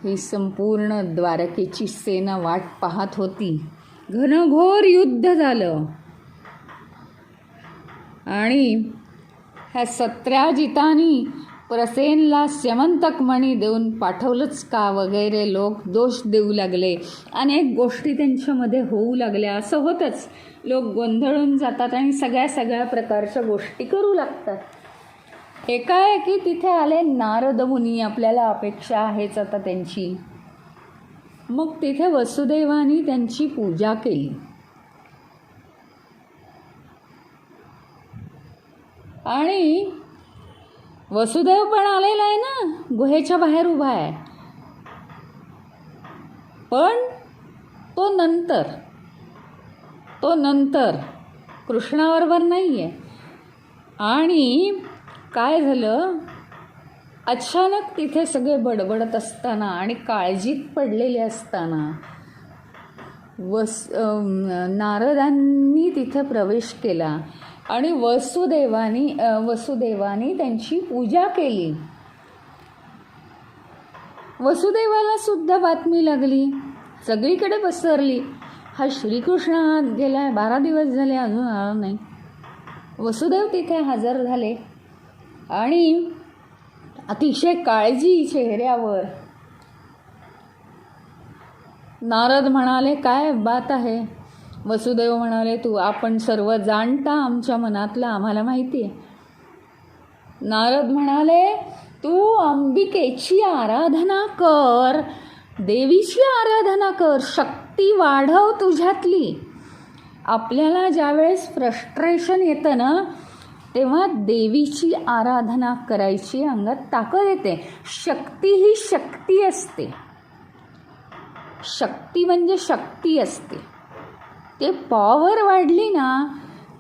ही संपूर्ण द्वारकेची सेना वाट पाहत होती. घनघोर युद्ध झालं आणि ह्या सत्र्याजितांनी प्रसेनला स्यमंतक मणी देऊन पाठवलंच का वगैरे लोक दोष देऊ लागले. अनेक गोष्टी त्यांच्यामध्ये होऊ लागल्या. असं होतंच, लोक गोंधळून जातात आणि सगळ्या प्रकारच्या गोष्टी करू लागतात. हे काय की तिथे आले नारद मुनी, आपल्याला अपेक्षा आहेच आता त्यांची. मग तिथे वसुदेवानी त्यांची पूजा केली आणि वसुदेव पण आलेला आहे ना, गुहेच्या बाहेर उभा आहे, पण तो नंतर कृष्णाबरोबर नाही आहे. आणि काय झालं, अचानक तिथे सगळे बडबडत असताना आणि काळजीत पडलेले असताना नारदांनी तिथे प्रवेश केला आणि वसुदेवानी त्यांची पूजा केली. वसुदेवाला सुद्धा बातमी लागली, सगळीकडे पसरली, हा श्रीकृष्ण आत गेलाय, 12 दिवस झाले अजून आला नाही. वसुदेव तिथे हजर झाले आणि अतिशय काळजी चेहऱ्यावर. नारद म्हणाले, काय बात आहे. वसुदेव म्हणाले, आपण सर्व जाणता आमच्या मनातलं, आम्हाला माहिती आहे. नारद म्हणाले, तू अंबिकेची आराधना कर, देवीची आराधना कर, शक्ती वाढव तुझ्यातली. आपल्याला ज्यावेळेस फ्रस्ट्रेशन येतं ना, तेव्हा देवीची आराधना करायची, अंगात ताकद येते. शक्ती ही शक्ती असते, शक्ती म्हणजे शक्ती असते. ते पॉवर वाढली ना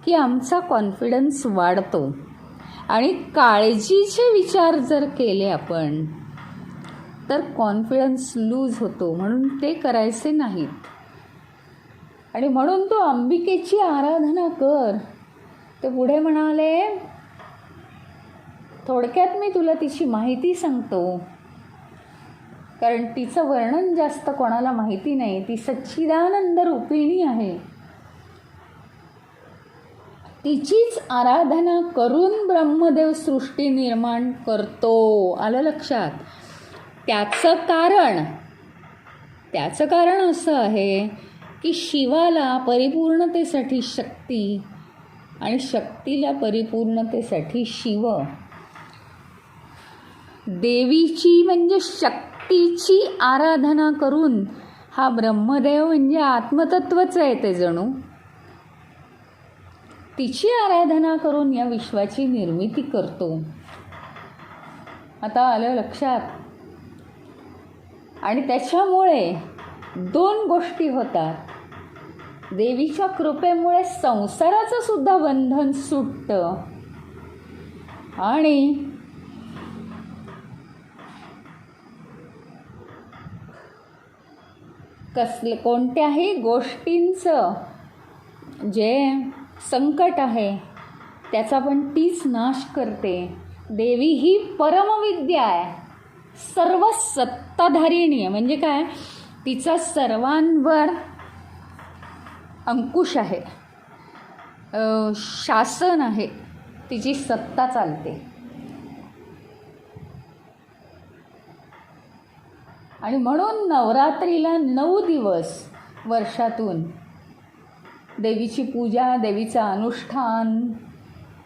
की आमचा कॉन्फिडन्स वाढतो. आणि काळजीचे विचार जर केले आपण तर कॉन्फिडन्स लूज होतो, म्हणून ते करायचे नाहीत. आणि म्हणून तू अंबिकेची आराधना कर. ते पुढे म्हणाले, थोडक्यात मी तुला तिची माहिती सांगतो, कारण तिचं वर्णन जास्त कोणाला माहिती नाही. ती सच्चिदानंद रूपिणी आहे. तिचीच आराधना करून ब्रह्मदेव सृष्टी निर्माण करतो. आलं लक्षात. त्याचं कारण असं आहे की शिवाला परिपूर्णतेसाठी शक्ती आणि शक्तीला परिपूर्णतेसाठी शिव देवीची म्हणजे शक्तीची आराधना करून हा ब्रह्मदेव म्हणजे आत्मतत्वच आहे ते जणू, तिची आराधना करून या विश्वाची निर्मिती करतो. आता आलं लक्षात. आणि त्याच्यामुळे दोन गोष्टी होतात. देवीच्या कृपेमुळे संसाराचं सुद्धा बंधन सुटतं आणि कोणत्याही गोष्टींचं जे संकट आहे त्याचा पण तीच नाश करते. देवी ही परमविद्या आहे, सर्व सत्ताधारिणी आहे. म्हणजे काय, तिचा सर्वांवर अंकुश आहे, शासन आहे, तिची सत्ता चालते. आणि म्हणून नवरात्रीला 9 दिवस वर्षातून देवीची पूजा, देवीचं अनुष्ठान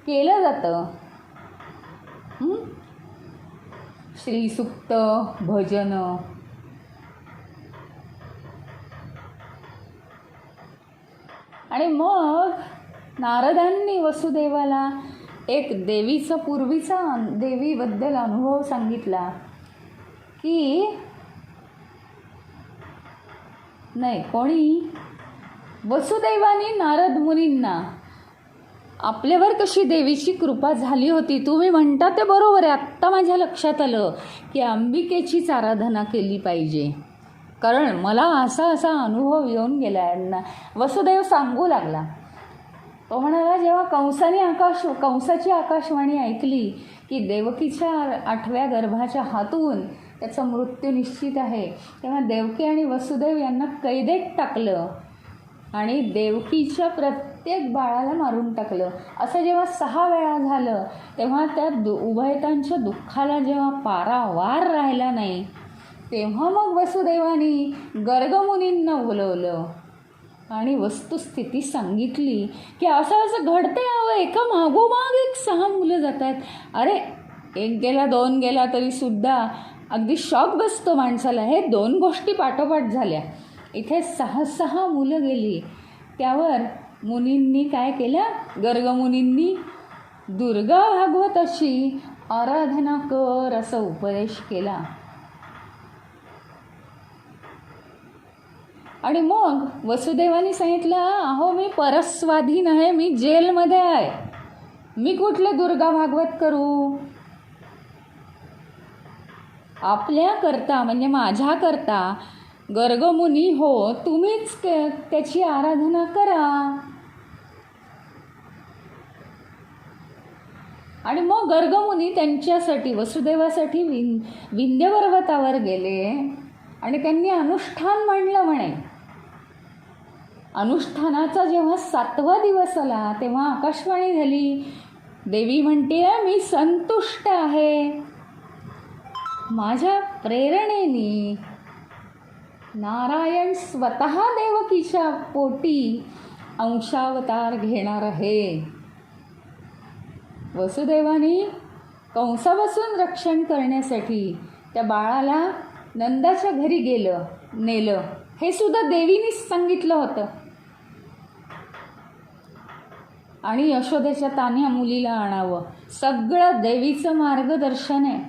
केलं जातं. श्रीसूक्त, भजन. आणि मग नारदांनी वसुदेवाला एक देवीचा पूर्वीचा देवीबद्दल अनुभव सांगितला की नाही, कोणी वसुदेवानी नारद मुनींना आपल्यावर कशी देवीची कृपा झाली होती. तुम्ही म्हणता ते बरोबर आहे. आत्ता माझ्या लक्षात आलं की अंबिकेचीच आराधना केली पाहिजे, कारण मला असा अनुभव येऊन गेला आहे. वसुदेव सांगू लागला. तो म्हणाला, जेव्हा कंसाची आकाशवाणी ऐकली की देवकीच्या 8व्या गर्भाच्या हातून त्याचा मृत्यू निश्चित आहे, तेव्हा देवकी आणि वसुदेव यांना कैदेत टाकलं आणि देवकीच्या प्रत्येक बाळाला मारून टाकलं. असं जेव्हा 6 वेळा झालं तेव्हा त्या उभयतांच्या दुःखाला जेव्हा पारावार राहिला नाही, तेव्हा मग वसुदेवानी गर्गमुनींना बोलवलं आणि वस्तुस्थिती सांगितली की असं घडते हवं, एका मागोमाग एक 6 मुलं जात आहेत. अरे, 1 गेला 2 गेला तरी सुद्धा अगदी शॉक बसतो माणसाला. हे 2 गोष्टी पाठोपाठ झाल्या, इथे 6 मुलं गेली. त्यावर मुनींनी काय केलं, गर्गमुनींनी दुर्गा भागवताची आराधना कर असा उपदेश केला. आणि मग वसुदेवानी सांगितलं, अहो मी परस्वाधीन आहे, मी जेलमध्ये आहे, मी कुठले दुर्गा भागवत करू. आपल्याकरता म्हणजे माझ्याकरता गर्गमुनी हो, तुम्हीच त्याची आराधना करा. आणि मग गर्गमुनी त्यांच्यासाठी वसुदेवासाठी विंध्य पर्वतावर गेले आणि त्यांनी अनुष्ठान म्हणलं. म्हणे अनुष्ठानाचा जेव्हा 7वा दिवस आला तेव्हा आकाशवाणी झाली. देवी म्हणते, मी संतुष्ट आहे, माझ्या प्रेरणेने नारायण स्वतः देवकीच्या पोटी अंशावतार घेणार आहे. वसुदेवानी कंसापासून रक्षण करण्यासाठी त्या बाळाला नंदाच्या घरी नेलं. हे सुद्धा देवीनीच सांगितलं होतं. आणि यशोदेच्या तान्ह्या मुलीला आणावं, सगळं देवीचं मार्गदर्शन आहे.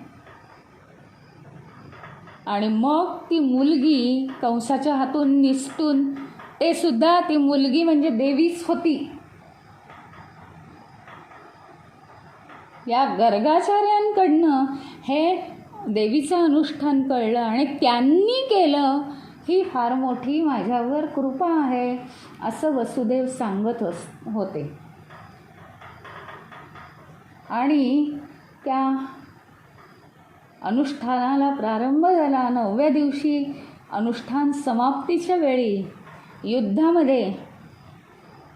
आणि मग ती मुलगी कंसाच्या हातून निसटून, ते सुद्धा ती मुलगी म्हणजे देवीच होती. या गर्गाचार्यांकडनं हे देवीचं अनुष्ठान कळलं आणि त्यांनी केलं. ही फार मोठी माझ्यावर कृपा आहे असं वसुदेव सांगत होते. आणि त्या अनुष्ठानाला प्रारंभ झाला. 9व्या दिवशी अनुष्ठान समाप्तीच्या वेळी युद्धामध्ये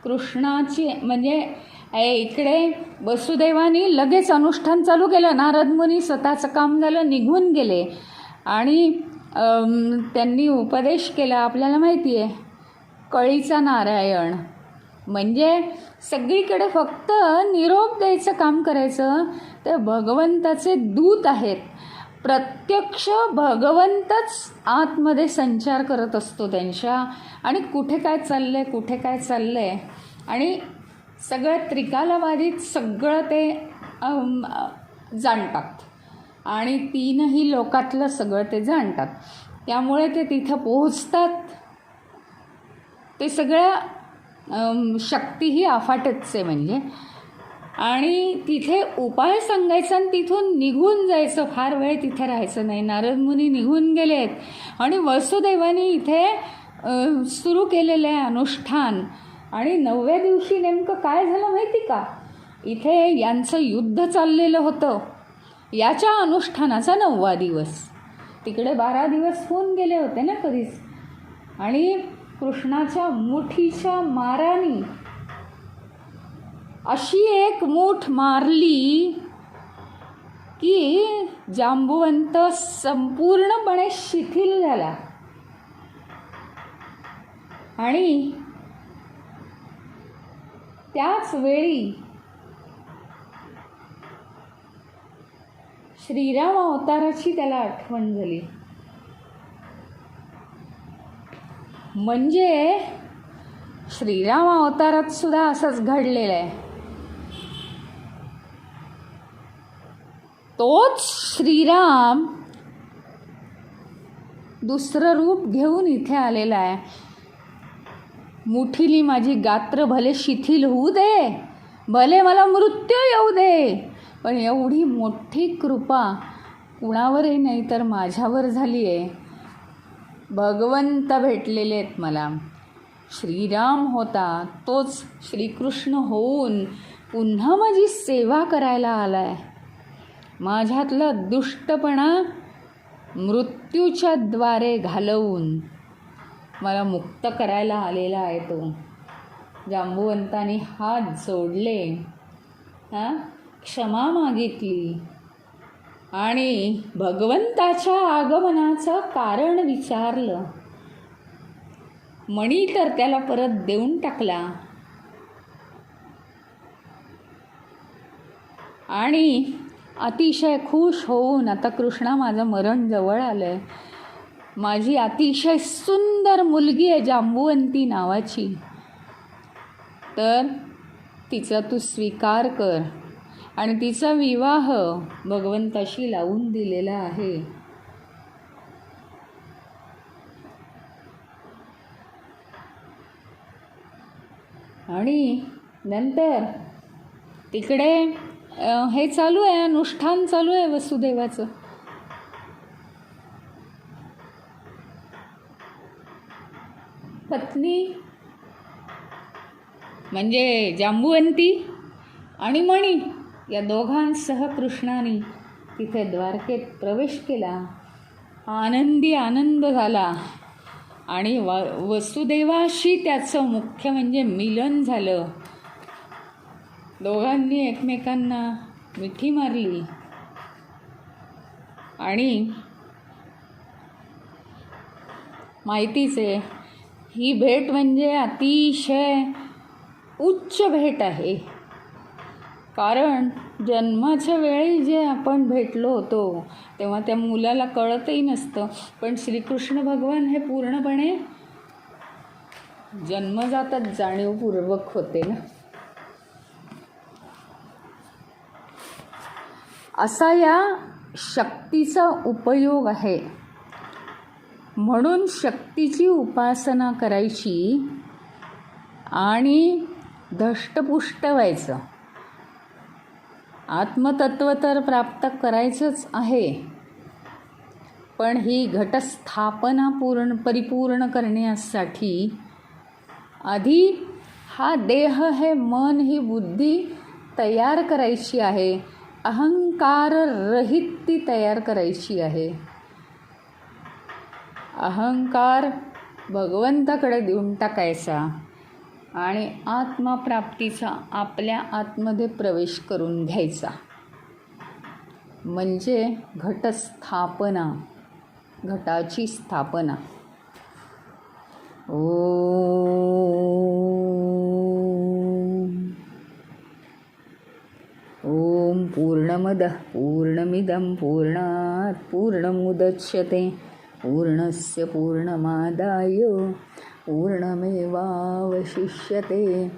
कृष्णाची म्हणजे इकडे वसुदेवानी लगेच अनुष्ठान चालू केलं. नारद मुनी स्वतःचं काम झालं, निघून गेले आणि त्यांनी उपदेश केला. आपल्याला माहिती आहे, कळीचा नारायण म्हणजे सगळीकडे फक्त निरोप द्यायचं काम करायचं. तर भगवंताचे दूत आहेत प्रत्यक्ष भगवंतच आतमध्ये संचार करत असतो त्यांच्या, आणि कुठे काय चाललं आहे आणि सगळं त्रिकालबाधित सगळं ते जाणतात आणि तीनही लोकातलं सगळं ते जाणतात. त्यामुळे ते तिथं पोहोचतात. ते सगळ्या शक्तीही अफाटच आहे म्हणजे. आणि तिथे उपाय सांगायचा आणि तिथून निघून जायचं, फार वेळ तिथे राहायचं नाही. नारद मुनी निघून गेलेत आणि वसुदेवानी इथे सुरू केलेलं आहे अनुष्ठान. आणि 9व्या दिवशी नेमकं काय झालं माहिती का? इथे यांचं युद्ध चाललेलं होतं, याच्या अनुष्ठानाचा 9वा दिवस. तिकडे 12 दिवस होऊन गेले होते ना कधीच. आणि कृष्णाच्या मुठीच्या मारानी अशी एक मूठ मारली की जांबुवंत संपूर्णपणे शिथिल झाला. आणि त्याच वेळी श्रीराम अवताराची त्याला आठवण झाली. म्हणजे श्रीराम अवतारात सुद्धा असंच घडलेलं आहे. तोच श्रीराम दुसरं रूप घेऊन इथे आलेला आहे. मुठीली माझी गात्र भले शिथिल होऊ दे, भले मला मृत्यू येऊ दे, पण एवढी मोठी कृपा कुणावरही नाही तर माझ्यावर झाली आहे. भगवंत भेटलेले आहेत मला. श्रीराम होता तोच श्रीकृष्ण होऊन पुन्हा माझी सेवा करायला आला आहे. माझ्यातला दुष्टपणा मृत्यूच्या द्वारे घालवून मला मुक्त करायला आलेला आहे तो. जांबुवंताने हात जोडले, क्षमा मागितली आणि भगवंताच्या आगमनाचं कारण विचारलं. मणी तर त्याला परत देऊन टाकला. आणि अतिशय खुश होऊन, आता कृष्णा माझं मरण जवळ आलं आहे, माझी अतिशय सुंदर मुलगी आहे जांबुवंती नावाची, तर तिचा तू स्वीकार कर. आणि तिचा विवाह भगवंताशी लावून दिलेला आहे. आणि नंतर तिकडे हे चालू आहे, अनुष्ठान चालू आहे वसुदेवाचं. पत्नी म्हणजे जांबुवंती आणि मणी या दोघांसह कृष्णाने तिथे द्वारकेत प्रवेश केला. आनंदी आनंद झाला आणि वसुदेवाशी त्याचं मुख्य म्हणजे मिलन झालं. दोघांनी एकमेकांना मिठी मारली आणि माहितीच आहे ही भेट म्हणजे अतिशय उच्च भेट आहे. कारण जन्माच्या वेळी जे आपण भेटलो होतो तेव्हा त्या मुलाला कळतही नसतं, पण श्रीकृष्ण भगवान हे पूर्णपणे जन्मजातच जाणीवपूर्वक होते ना. असा या शक्तीचा उपयोग आहे. म्हणून शक्तीची उपासना करायची आणि धष्टपुष्ट व्हायचं. आत्मतत्व तर प्राप्त करायचंच आहे, पण ही घटस्थापना परिपूर्ण करण्यासाठी आधी हा देह, हे मन, ही बुद्धी तयार करायची आहे. अहंकार रहित ती तयार करायची आहे. अहंकार भगवंताकडे देऊन टाकायचा आणि आत्मप्राप्तीचा आपल्या आतमध्ये प्रवेश करून घ्यायचा. म्हणजे घटस्थापना, घटाची स्थापना. ओम पूर्णमद पूर्णमदः पूर्णमिदं पूर्णात् पूर्णमुदच्यते पूर्णस्य पूर्णमादाय पूर्णमेवावशिष्यते.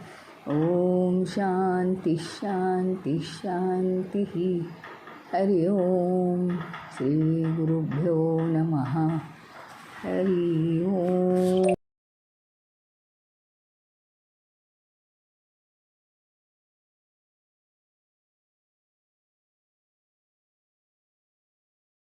ॐ शान्ति शान्ति शान्तिः. हरि ओम. श्री